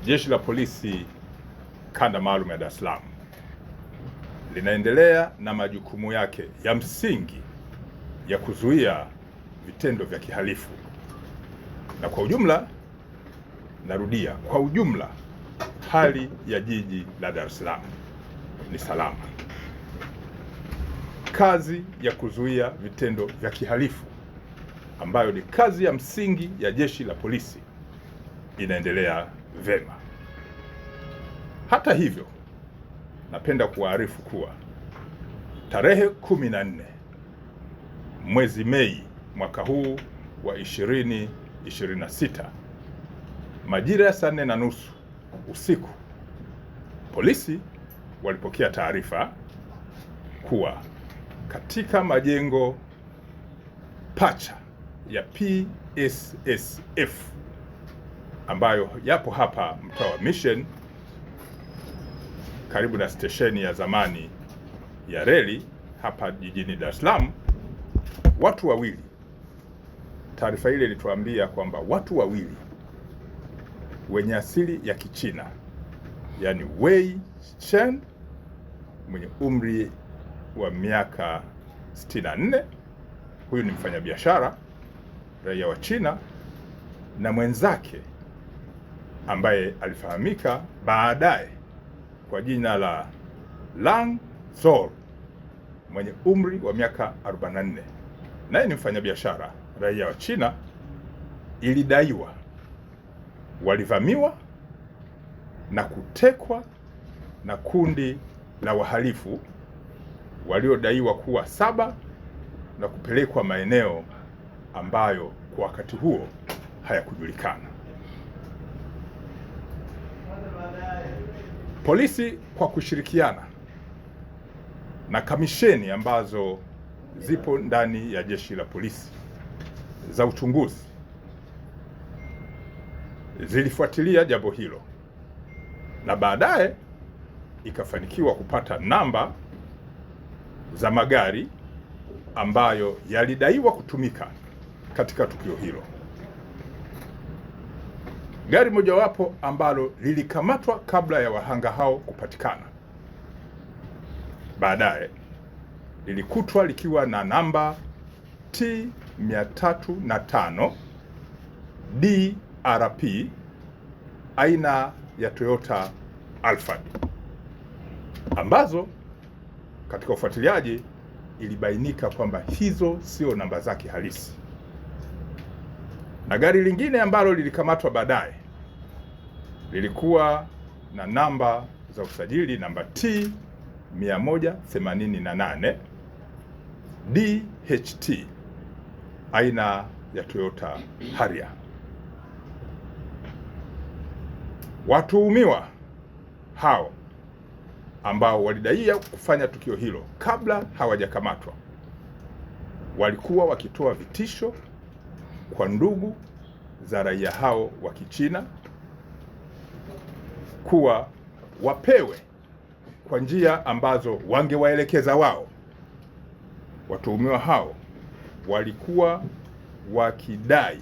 Jeshi la Polisi Kanda Maalum ya Dar es Salaam linaendelea na majukumu yake ya msingi ya kuzuia vitendo vya kihalifu, na kwa ujumla, narudia, kwa ujumla hali ya jiji la Dar es Salaam ni salama. Kazi ya kuzuia vitendo vya kihalifu ambayo ni kazi ya msingi ya Jeshi la Polisi inaendelea vema. Hata hivyo, napenda kuwaarifu kuwa tarehe 14 mwezi Mei mwaka huu wa 2026 majira ya saa 4:30 usiku, polisi walipokea taarifa kuwa katika majengo pacha ya PSSF ambayo yapo hapa mtaa wa Mission karibu na stesheni ya zamani ya reli hapa jijini Dar es Salaam, watu wawili, taarifa ile ilituambia kwamba watu wawili wenye asili ya Kichina, yani Wei Chen mwenye umri wa miaka 64, huyu ni mfanyabiashara raia wa China, na mwenzake ambaye alifahamika baadaye kwa jina la Lang Zhou mwenye umri wa miaka 44, naye ni mfanyabiashara raia wa China, ilidaiwa walivamiwa na kutekwa na kundi la wahalifu waliodaiwa kuwa 7 na kupelekwa maeneo ambayo kwa wakati huo hayakujulikana. Polisi kwa kushirikiana na kamisheni ambazo zipo ndani ya Jeshi la Polisi za uchunguzi zilifuatilia jambo hilo, na baadaye ikafanikiwa kupata namba za magari ambayo yalidaiwa kutumika katika tukio hilo. Gari mojawapo ambalo lilikamatwa kabla ya wahanga hao kupatikana, baadaye lilikutwa likiwa na namba T305 DRP aina ya Toyota Alphard, ambazo katika ufuatiliaji ilibainika kwamba hizo sio namba zake halisi. Na gari lingine ambalo lilikamatwa baadaye lilikuwa na namba za usajili namba T188 DHT aina ya Toyota Harrier. Watuhumiwa hao ambao walidaiwa kufanya tukio hilo kabla hawajakamatwa walikuwa wakitoa vitisho kwa ndugu za raia hao wa Kichina kuwa wapewe kwa njia ambazo wangewaelekeza wao. Watuhumiwa hao walikuwa wakidai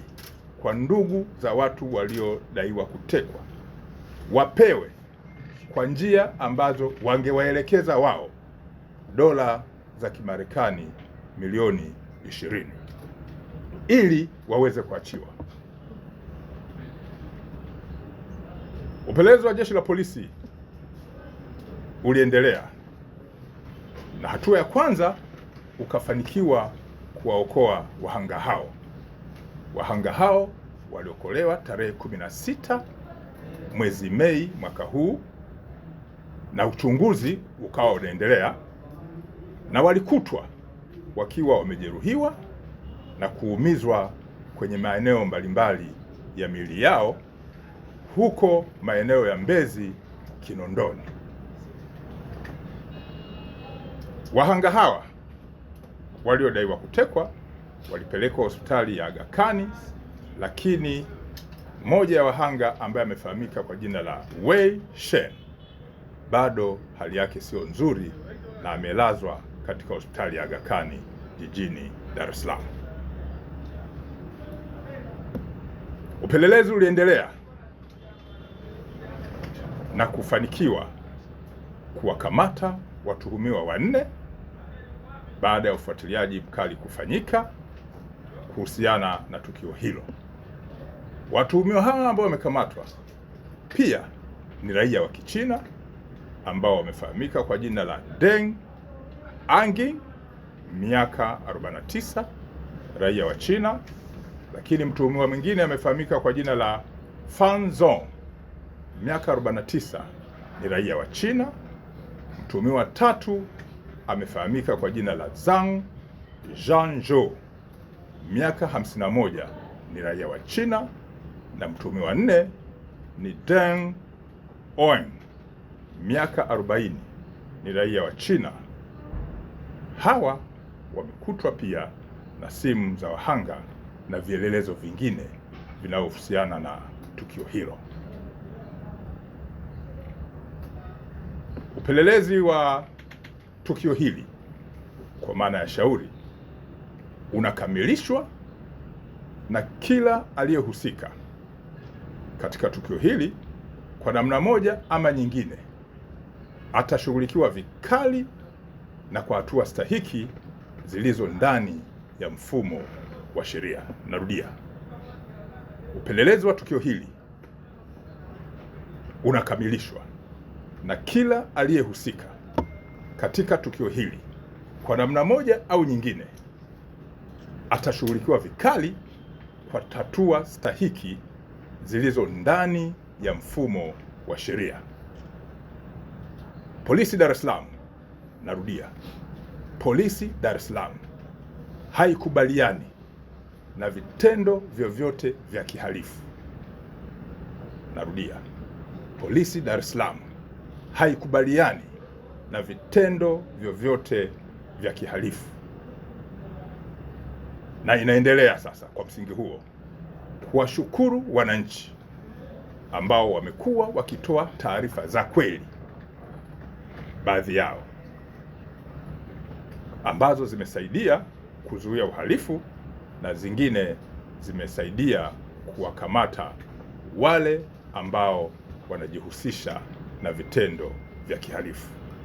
kwa ndugu za watu waliodaiwa kutekwa wapewe kwa njia ambazo wangewaelekeza wao dola za Kimarekani milioni 20 ili waweze kuachiwa. Upelelezi wa Jeshi la Polisi uliendelea na hatua ya kwanza ukafanikiwa kuwaokoa wahanga hao. Wahanga hao waliokolewa tarehe 16 mwezi Mei mwaka huu, na uchunguzi ukawa unaendelea, na walikutwa wakiwa wamejeruhiwa na kuumizwa kwenye maeneo mbalimbali ya miili yao huko maeneo ya Mbezi, Kinondoni. Wahanga hawa waliodaiwa kutekwa walipelekwa hospitali ya Aga Khan, lakini mmoja ya wahanga ambaye amefahamika kwa jina la Wei Shen bado hali yake sio nzuri na amelazwa katika hospitali ya Aga Khan jijini Dar es Salaam. Upelelezi uliendelea na kufanikiwa kuwakamata watuhumiwa 4 baada ya ufuatiliaji mkali kufanyika kuhusiana na tukio hilo. Watuhumiwa hawa ambao wamekamatwa pia ni raia wa Kichina ambao wamefahamika kwa jina la Deng Anguing, miaka 49, raia wa China. Lakini mtuhumiwa mwingine amefahamika kwa jina la Fan Zong, miaka 49, ni raia wa China. Mtuhumiwa 3 amefahamika kwa jina la Zhang Zhangzhou, miaka 51, ni raia wa China, na mtuhumiwa 4 ni Deng Oeng, miaka 40, ni raia wa China. Hawa wamekutwa pia na simu za wahanga na vielelezo vingine vinavyohusiana na tukio hilo. Upelelezi wa tukio hili kwa maana ya shauri unakamilishwa na kila aliyehusika katika tukio hili kwa namna moja ama nyingine atashughulikiwa vikali na kwa hatua stahiki zilizo ndani ya mfumo wa sheria. Narudia, upelelezi wa tukio hili unakamilishwa na kila aliyehusika katika tukio hili kwa namna moja au nyingine atashughulikiwa vikali kwa hatua stahiki zilizo ndani ya mfumo wa sheria. Polisi Dar es Salaam, narudia, Polisi Dar es Salaam haikubaliani na vitendo vyovyote vya kihalifu. Narudia, Polisi Dar es Salaam haikubaliani na vitendo vyovyote vya kihalifu, na inaendelea sasa kwa msingi huo kuwashukuru wananchi ambao wamekuwa wakitoa taarifa za kweli, baadhi yao ambazo zimesaidia kuzuia uhalifu na zingine zimesaidia kuwakamata wale ambao wanajihusisha na vitendo vya kihalifu.